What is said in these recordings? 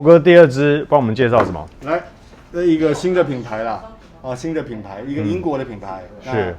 哥第二支帮我们介绍什么？来，这一个新的品牌啦，新的品牌，一个英国的品牌，是，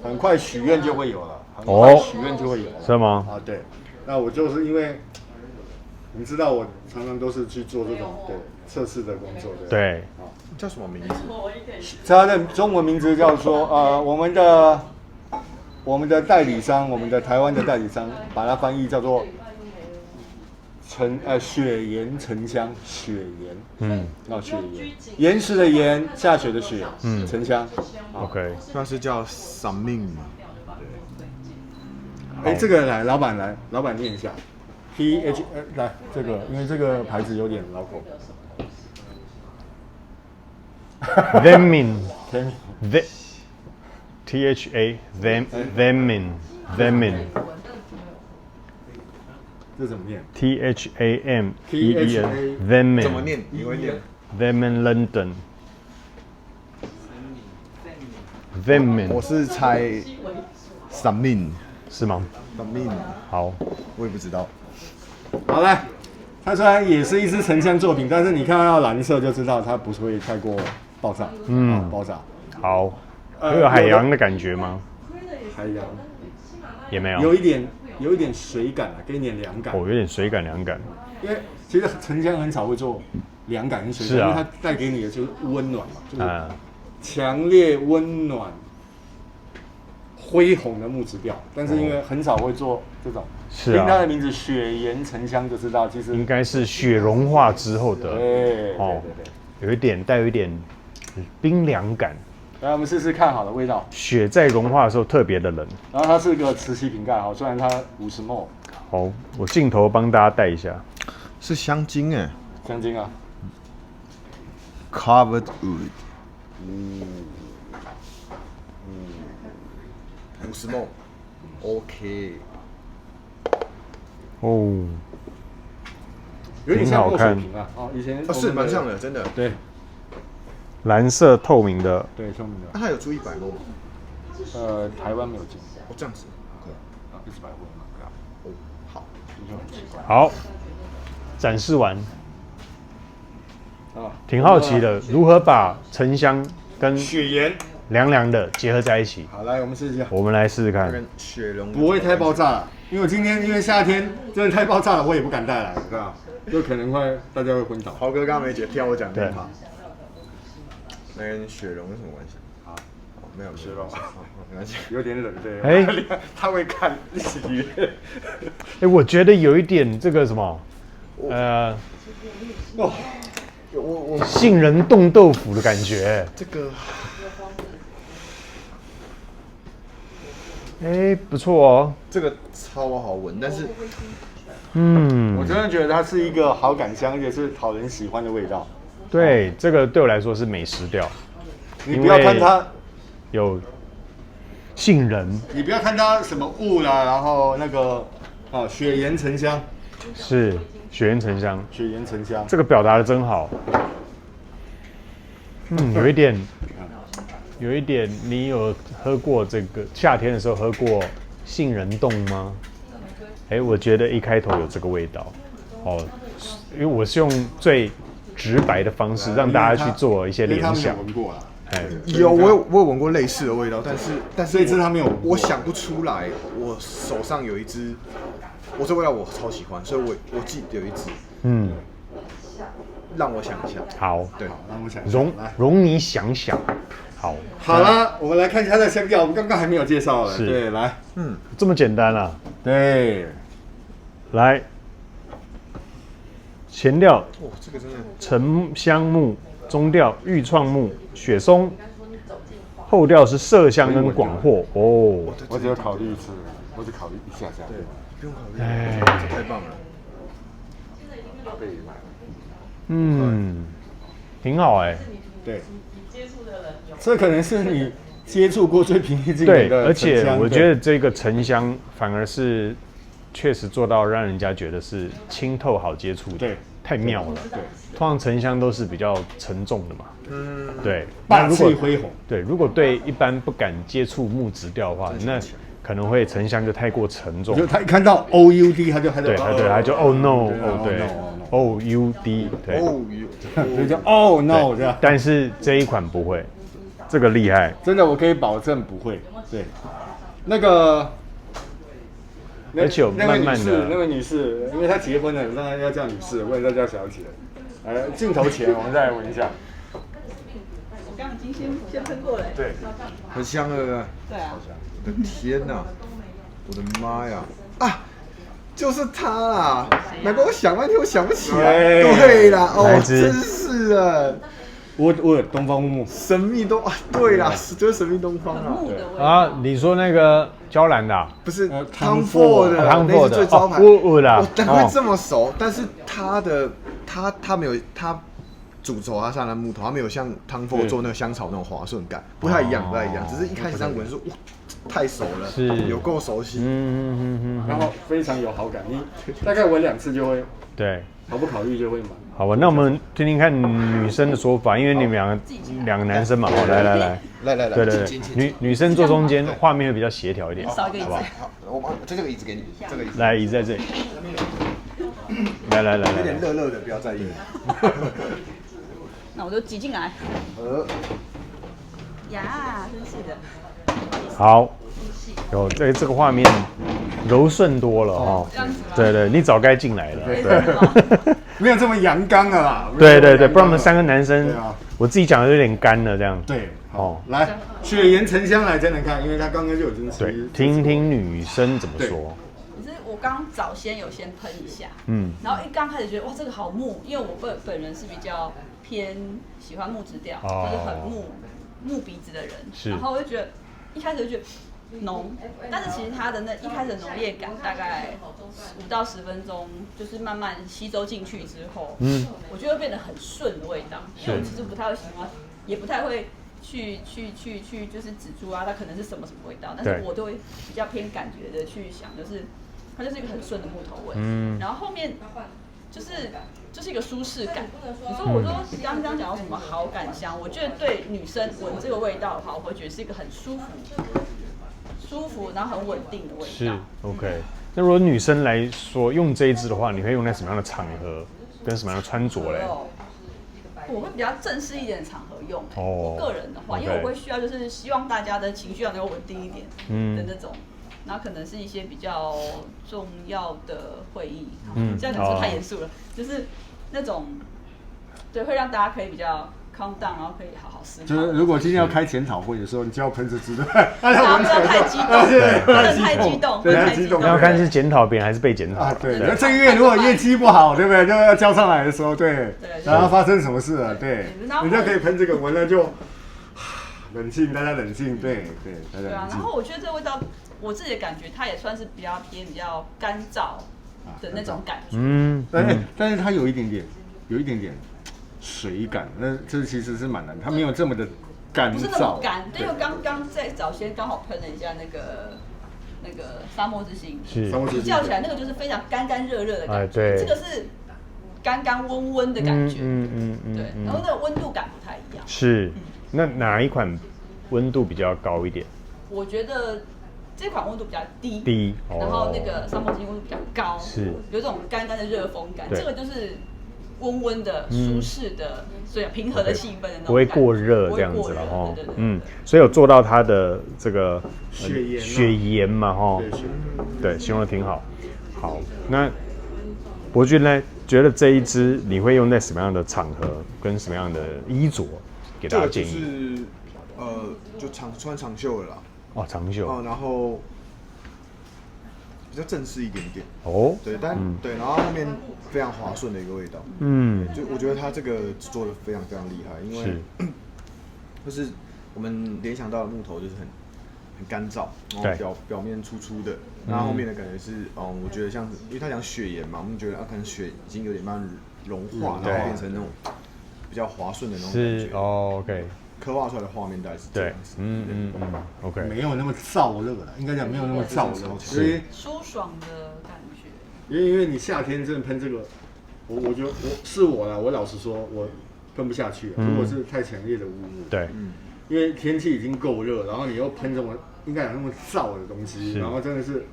很快许愿就会有了，很快许愿就会有了，是吗？对，那我就是因为，你知道我常常都是去做这种测试的工作，对，叫什么名字？它的中文名字叫做我们的代理商，我们的台湾的代理商，把它翻译叫做雪岩沉香，雪岩，雪岩，岩石的岩，下雪的雪，沉香 ，OK， 它是叫 Samin 嘛？这个来，老板念一下 ，PH 来这个，因为这个牌子有点老口 ，Themin， THA Themin， 这怎么念 THAMEEN Themin 怎么念？你会念 Themin London，Themin 我是猜 Samin 是吗？ Samin， 好，我也不知道。好来，它虽然也是一支沉香作品，但是你看到蓝色就知道它不是会太过爆炸，爆炸。好，会有海洋的感觉吗？海洋也没有，有一点水感给你点凉感。有点水感凉感。因为其实沉香很少会做凉感跟水感，因为它带给你的就是温暖嘛，就是强烈温暖、恢宏的木质调。但是因为很少会做这种，听它的名字雪岩沉香就知道，其实应该是雪融化之后的，对，带有一点冰凉感。来，我们试试看好了味道。雪在融化的时候特别的冷。然后它是个瓷器瓶盖，虽然它50 ml。好，我镜头帮大家带一下。是香精哎，香精啊 ，Covered wood， 50 ml，OK， 哦，有点像墨水瓶啊，以前是蛮像的，真的，对，蓝色透明的，对，透明的。那它有出100 ml 吗？台湾没有进。这样子，100 ml 嘛，好，好，展示完。挺好奇的，如何把沉香跟雪岩凉凉的结合在一起。好，来我们试一下。我们来试试看。跟雪融不会太爆炸了，因为今天因为夏天真的太爆炸了，我也不敢带来，是吧？就可能会大家会昏倒。豪哥刚刚没听我讲对吗？那跟雪融有什么关系？好，没有雪融，没关系，有点冷对。他会看历史里面。我觉得有一点这个什么，我杏仁冻豆腐的感觉。这个，不错哦。这个超好闻，但是，我真的觉得它是一个好感香，而且是讨人喜欢的味道。对，这个对我来说是美食调。你不要看它有杏仁，你不要看它什么雾啦，然后那个雪岩沉香，是雪岩沉香，雪岩沉香，这个表达的真好。有一点，你有喝过这个夏天的时候喝过杏仁冻吗？我觉得一开头有这个味道，因为我是用最直白的方式让大家去做一些联想。闻过了。有我有闻过类似的味道，但是这支他没有，我想不出来。我手上有一支，这味道我超喜欢，所以我记得有一支，让我想一下。好，对，让我想一下，容你想想。好了，我们来看一下它的香调，我们刚刚还没有介绍了。对，来，这么简单啊？对，来，前调，这个真的沉香木，中调玉创木、雪松，后调是麝香跟广藿。我只有考虑一次，我只考虑一下下。对，不用考虑，这太棒了。挺好对，这可能是你接触过最平易近人的而且我觉得这个沉香反而是确实做到让人家觉得是清透好接触的。对，太妙了。对，通常沉香都是比较沉重的嘛。对，霸气恢宏。对，如果对一般不敢接触木质调的话，那可能会沉香就太过沉重。就他一看到 OUD 他就对，他就 Oh no， 哦对 ，OUD 对，所以就 Oh no 这样。但是这一款不会，这个厉害，真的我可以保证不会。对，那个。而且有慢慢的，那位女士，因为她结婚了，当然要叫女士，不能再叫小姐。来，镜头前我们再来闻一下。我刚刚已经先喷过了。对，很香的。对啊。我的天哪！我的妈呀！啊，就是它啦！难怪我想半天我想不起来。对啦，哦，真是的。我东方木神秘东啊，对啦，就是神秘东方啊。啊，你说那个娇兰的，不是汤佛的，那是最招牌。我难怪这么熟，但是它没有它主轴它上的木头，它没有像汤佛做那个香草那种滑顺感，不太一样，只是一开始这样闻说哇，太熟了，是有够熟悉，然后非常有好感，你大概闻2次就会，对，毫不考虑就会买。好吧，那我们听听看女生的说法，因为你们两个男生嘛，来，对，女生坐中间，画面会比较协调一点，好不好？好，我把这个椅子给你，这个椅子，来，椅子在这里，来，有点热的，不要在意。那我就挤进来。呀，真是的。好，有这个画面柔顺多了哦。对，你早该进来了。对。没有这么阳刚了啦。对，不然我们3个男生，我自己讲的有点干了这样。对，好，来，雪岩沉香来真的看，因为他刚刚就已经对，听听女生怎么说。可是我刚早先有先喷一下，然后一刚开始觉得哇这个好木，因为我本人是比较偏喜欢木质调，就是很木鼻子的人，然后我就觉得一开始就觉得浓，但是其实它的那一开始的浓烈感大概5到10分钟，就是慢慢吸收进去之后，我觉得会变得很顺的味道。因为我其实不太会喜欢，也不太会去就是指出它可能是什么味道，但是我都会比较偏感觉的去想，就是它就是一个很顺的木头味。然后后面就是一个舒适感。你说我说刚刚讲到什么好感香，我觉得对女生闻这个味道的话，我会觉得是一个很舒服，然后很稳定的味道。是 OK。那如果女生来说用这一支的话，你会用在什么样的场合，跟什么样的穿着嘞？我会比较正式一点的场合用。我个人的话，因为我会需要就是希望大家的情绪要能够稳定一点的那种。然后可能是一些比较重要的会议，这样讲说太严肃了，就是那种对会让大家可以比较 calm down， 然后可以好好思考。就是如果今天要开检讨会的时候，你就要喷着支对，不要太激动，不能太激动，不能太激动。要看是检讨别人还是被检讨。对，那这个月如果业绩不好，对不对？就要交上来的时候，对，然后发生什么事了？对，人家可以喷这个，闻了就冷静，大家冷静，对，大家冷静。对啊，然后我觉得这个味道，我自己的感觉，它也算是比较干燥的那种感觉。但是它有一点点水感，那这其实是蛮难，它没有这么的干燥。不是那么干，因为刚在早先刚好喷了一下那个沙漠之星，比较起来那个就是非常干热的感觉，这个是干温的感觉。对，然后那个温度感不太一样。是，那哪一款温度比较高一点？我觉得这款温度比较低，然后那个沙漠之星温度比较高，是有种干的热风感。这个就是温的、舒适的，所以平和的气氛的那种，不会过热这样子了哈。所以有做到它的这个血盐嘛哈。对，形容的挺好。好，那伯君呢？觉得这一支你会用在什么样的场合，跟什么样的衣着？给大家建议。就穿长袖了啦。哦，长袖。然后比较正式一点点。对，对，然后后面非常滑顺的一个味道。就我觉得它这个做的非常非常厉害，因为就是我们联想到的木头就是很干燥，然后表面粗粗的，然后后面的感觉是，我觉得像，因为它讲血盐嘛，我们觉得可能血已经有点慢慢融化，然后变成那种比较滑顺的那种感觉。OK。刻画出来的画面大概是这样子。OK。没有那么燥热了，应该讲没有那么燥热，所以舒爽的感觉。因为你夏天真的喷这个，我觉得是我啦，我老实说，我喷不下去。如果是太强烈的雾，对，因为天气已经够热，然后你又喷这么应该有那么燥的东西，然后真的是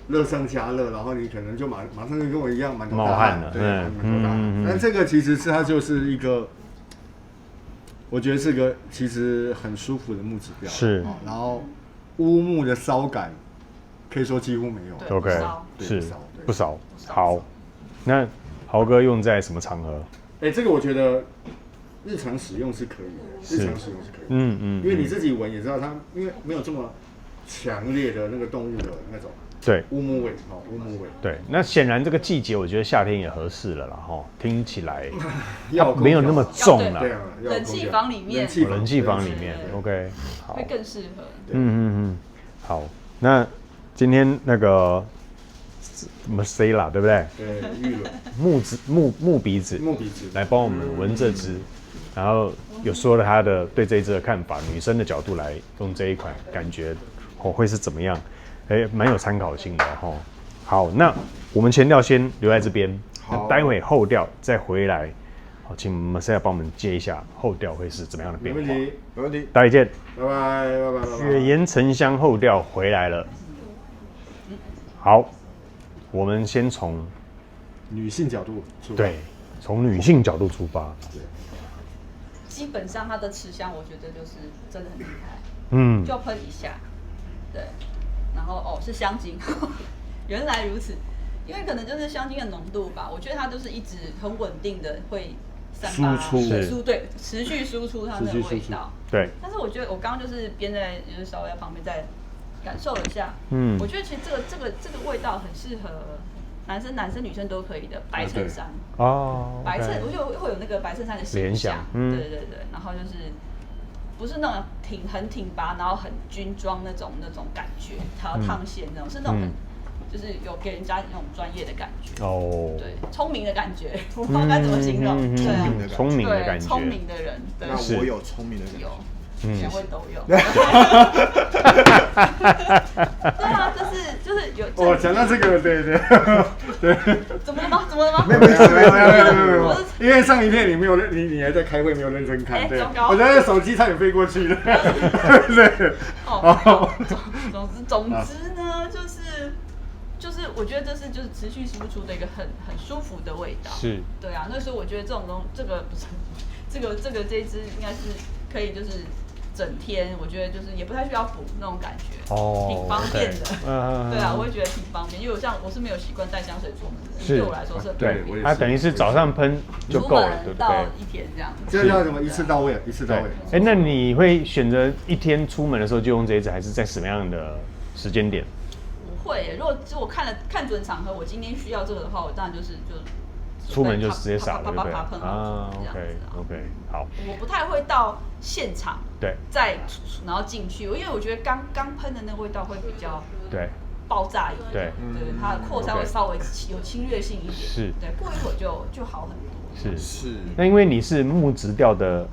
热上加热，然后你可能就马上就跟我一样满头大汗了，对，满头大汗。但这个其实它就是一个，我觉得是个其实很舒服的木质调，是，然后乌木的骚感，可以说几乎没有。OK， 是不少。好，那豪哥用在什么场合？这个我觉得日常使用是可以的，日常使用是可以的。因为你自己闻也知道它，因为没有这么强烈的那个动物的那种乌木味，乌木味。对，那显然这个季节我觉得夏天也合适了啦，听起来没有那么重了。对啊，冷气房里面，OK， 好，会更适合。好，那今天那个Marcella 对不对？对，玉轮木鼻子来帮我们闻这支，然后有说了他的对这一支的看法，女生的角度来用这一款，感觉会是怎么样？蛮有参考性的哈。好，那我们前调先留在这边，那待会后调再回来。好，请 Marcella 帮我们接一下后调会是怎么样的变化？没问题，大家见，拜拜。雪岩沉香后调回来了。好，我们先从女性角度出发。对，从女性角度出发。基本上它的持香，我觉得就是真的很厉害。就喷一下，对，然后是香精，原来如此，因为可能就是香精的浓度吧，我觉得它就是一直很稳定的会散发对，持续输出它的味道。对。但是我觉得我刚刚就是边在就是稍微在旁边再感受了一下，我觉得其实这个味道很适合男生女生都可以的白衬衫白衬，我觉得会有那个白衬衫的形象，对，然后就是不是那种很挺拔，然后很军装那种感觉，还有烫线那种，是那种就是有给人家那种专业的感觉对，聪明的感觉，我不知道该怎么形容，对啊，聪明的感觉，聪明的人，对，那我有聪明的感觉。两位都有。对啊，就是有。我讲到这个，对。怎么了吗？没有。因为上一片你没有你还在开会，没有认真看，对。我觉得手机差点飞过去了。对。总之呢，就是我觉得这是就是持续输出的一个很舒服的味道。是。对啊，那时候我觉得这个不是这一支应该是可以就是。整天我觉得就是也不太需要补那种感觉，挺方便的。对啊，我会觉得挺方便，因为我是没有习惯带香水出门的，对我来说是对，它等于是早上喷就够了，对不对？到一天这样子。这叫什么？一次到位。那你会选择一天出门的时候就用这一支，还是在什么样的时间点？我会，如果我看准场合，我今天需要这个的话，我当然就出门就直接撒了，对不对？喷好这样子。OK， 好。我不太会到现场，对，然后进去，因为我觉得刚喷的那个味道会比较爆炸一点，对，它的扩散会稍微有侵略性一点，是，对，过一会儿就好很多。是。那因为你是木质调的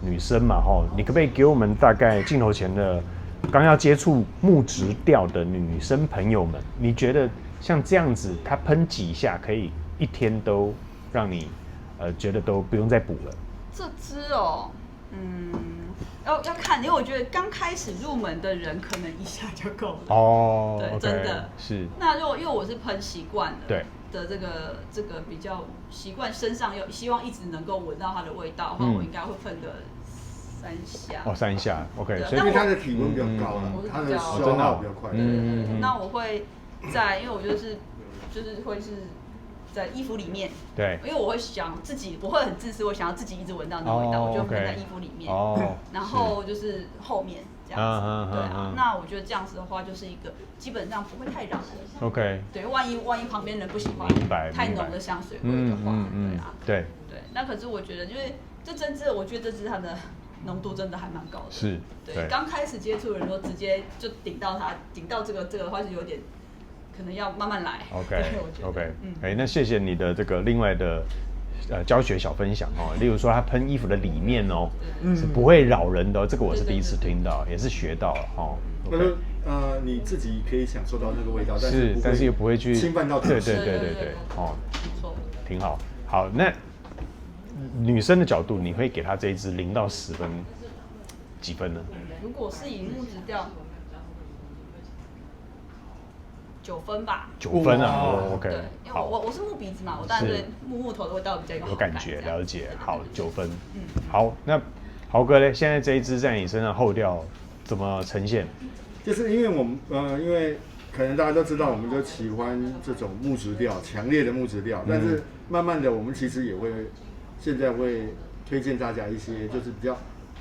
女生嘛，你可不可以给我们大概镜头前的刚要接触木质调的女生朋友们，你觉得？像这样子，它喷几下可以一天都让你觉得都不用再补了。这支要看，因为我觉得刚开始入门的人可能一下就够了。对，真的是。那因为我是喷习惯了，对的这个比较习惯身上又希望一直能够闻到它的味道的话，我应该会喷个3下。3下 ，OK。所以它的体温比较高了，它的消耗比较快。那我会。因为我就是会是在衣服里面，对，因为我会想自己，我会很自私，我想要自己一直闻到那味道，我就喷在衣服里面，然后就是后面这样子，对啊，那我觉得这样子的话，就是一个基本上不会太扰人 ，OK， 对，万一旁边人不喜欢太浓的香水味的话，对，那可是我觉得，因为这针织，我觉得这支它的浓度真的还蛮高的，是，对，刚开始接触的人说直接就顶到这个的话是有点。可能要慢慢来。OK， 那谢谢你的这个另外的教学小分享例如说它喷衣服的里面是不会扰人的这个我是第一次听到，也是学到了你自己可以享受到那个味道，但是又不会去侵犯到。对，不错，挺好。好，那女生的角度，你会给她这一支0到10分几分呢？如果是以木质调，9分吧。9分啊 ，OK。对，因为我是木鼻子嘛，我当然对木头的味道比较有感觉，了解。好，9分。好，那豪哥呢？现在这一支在你身上后调怎么呈现？就是因为我们因为可能大家都知道，我们就喜欢这种木质调，强烈的木质调。但是慢慢的，我们其实也会现在会推荐大家一些就是比较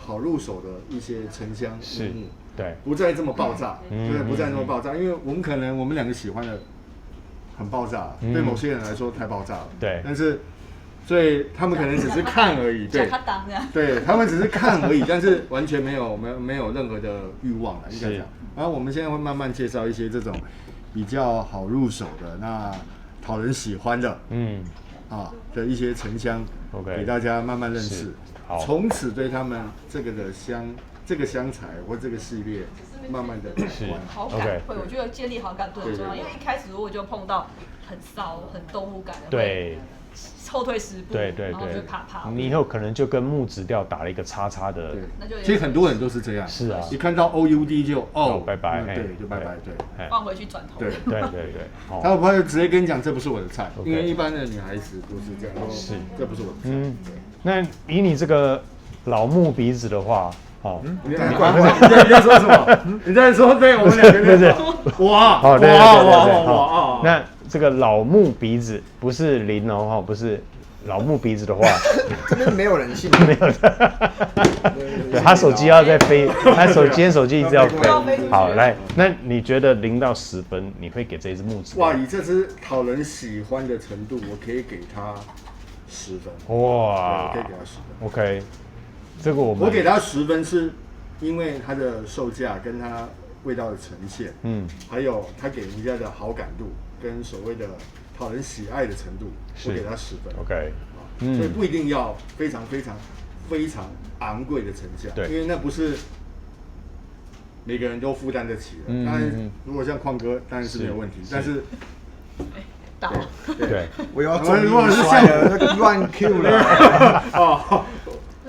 好入手的一些沉香是，对，不再这么爆炸，对，不再那么爆炸。因为我们可能我们2个喜欢的很爆炸，对某些人来说太爆炸了，对。但是所以他们可能只是看而已，对，对他们只是看而已，但是完全没有任何的欲望了，应该讲。然后我们现在会慢慢介绍一些这种比较好入手的，那讨人喜欢的，的一些沉香，给大家慢慢认识。从此对他们这个香材或这个系列，慢慢的喜欢。好感会，我觉得建立好感度很重要，因为一开始如果就碰到很骚、很动物感的，对。后退10步，对，然后就怕。你以后可能就跟木质调打了一个叉叉的，其实很多人都是这样。是啊，一看到 OUD 就拜拜，对，就拜拜，对，放回去转头。对，他会直接跟你讲这不是我的菜，因为一般的女孩子都是这样，是这不是我的菜。那以你这个老木鼻子的话，你在说什么？你在说对我们2个人？哇，那这个老木鼻子不是0哦，不是老木鼻子的话，这边没有人信，没有。对，他手机要在飞，他今天手机一直要飞。好，来，那你觉得0到10分，你会给这支木质？哇，以这支讨人喜欢的程度，我可以给他10分。哇，可以给他10分。OK， 这个我给他10分，是因为它的售价跟它味道的呈现，还有它给人家的好感度。跟所谓的讨人喜爱的程度，我给他10分。OK， 所以不一定要非常昂贵的成价，因为那不是每个人都负担得起的。当然，如果像矿哥，当然是没有问题。但是，对，我要如果是像那个1万 Q 了，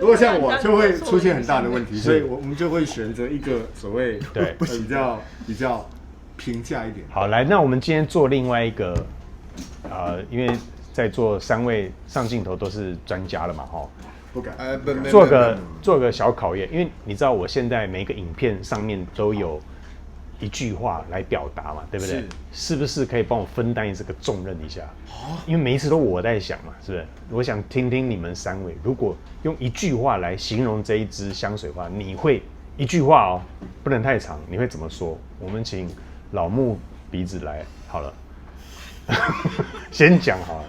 如果像我，就会出现很大的问题，所以我们就会选择一个所谓比较。平价一点。好，来，那我们今天做另外一个，因为在座3位上镜头都是专家了嘛，不敢，做个小考验，因为你知道我现在每个影片上面都有一句话来表达嘛，对不对？是不是可以帮我分担这个重任一下？因为每一次都我在想嘛，是不是？我想听听你们3位，如果用一句话来形容这一支香水花，你会一句话哦，不能太长，你会怎么说？我们请老木鼻子来好了，先讲好了。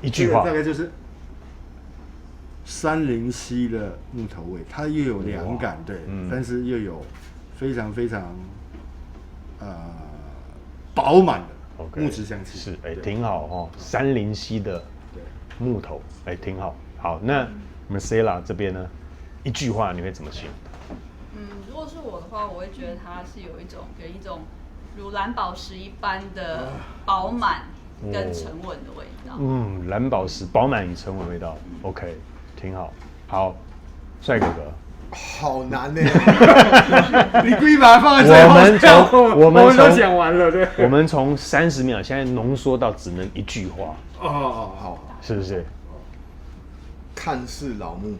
一句话，大概就是山林溪的木头味，它又有凉感，对，但是又有非常饱满的木质香气，是，挺好哦。山林溪的木头，挺好。好，那 Marcella 这边呢？一句话你会怎么形容？如果是我的话，我会觉得它是有一种如蓝宝石一般的饱满跟沉稳的味道。蓝宝石饱满与沉稳味道 ，OK， 挺好。好，帅哥哥，好难呢。你故意把它放在最后，我们都讲完了，对。我们从30秒现在浓缩到只能一句话。好，是不是？看似老木，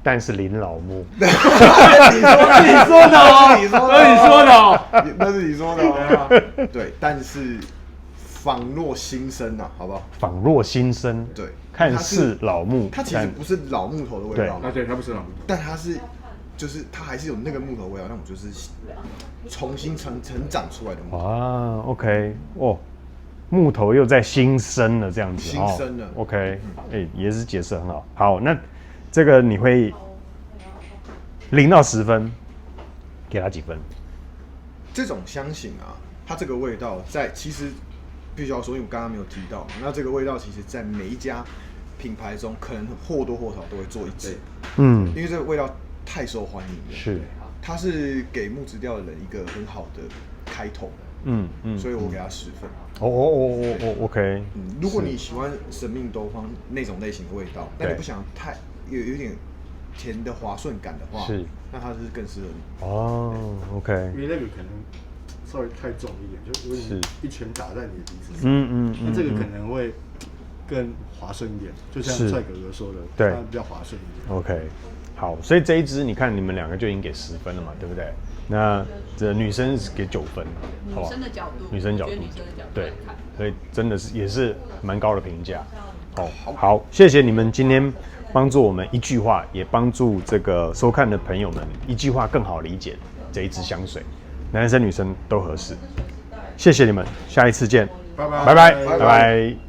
但是林老木，你说的哦，那是你说的哦。对，但是仿若新生啊，好不好？仿若新生，对，看似老木，它其实不是老木头的味道，对，它不是老木头，但它是，就是它还是有那个木头味道，那种就是重新成长出来的木头。啊 ，OK， 木头又在新生了，这样子，新生了 ，OK， 也是解释很好。好，那这个你会0到10分，给它几分？这种香型啊，它这个味道其实必须要说，因为我刚刚没有提到，那这个味道其实在每一家品牌中，可能或多或少都会做一支，因为这个味道太受欢迎了，是，它是给木质调的人一个很好的开头，所以我给它10分。OK。如果你喜欢神秘东方那种类型的味道，但你不想太有点甜的滑顺感的话，是，那它是更适合你。哦 ，OK。因为那个可能稍微太重一点，就有点一拳打在你的鼻子上。那这个可能会更滑顺一点，就像帅哥哥说的，对，比较滑顺一点。OK， 好，所以这一支你看你们2个就已经给10分了嘛，对不对？那这女生是给9分，好不好？女生的角度，女生角度，对，所以真的是也是蛮高的评价。好，谢谢你们今天帮助我们一句话，也帮助这个收看的朋友们一句话更好理解这一支香水，男生女生都合适。谢谢你们，下一次见，拜拜，拜拜，拜拜。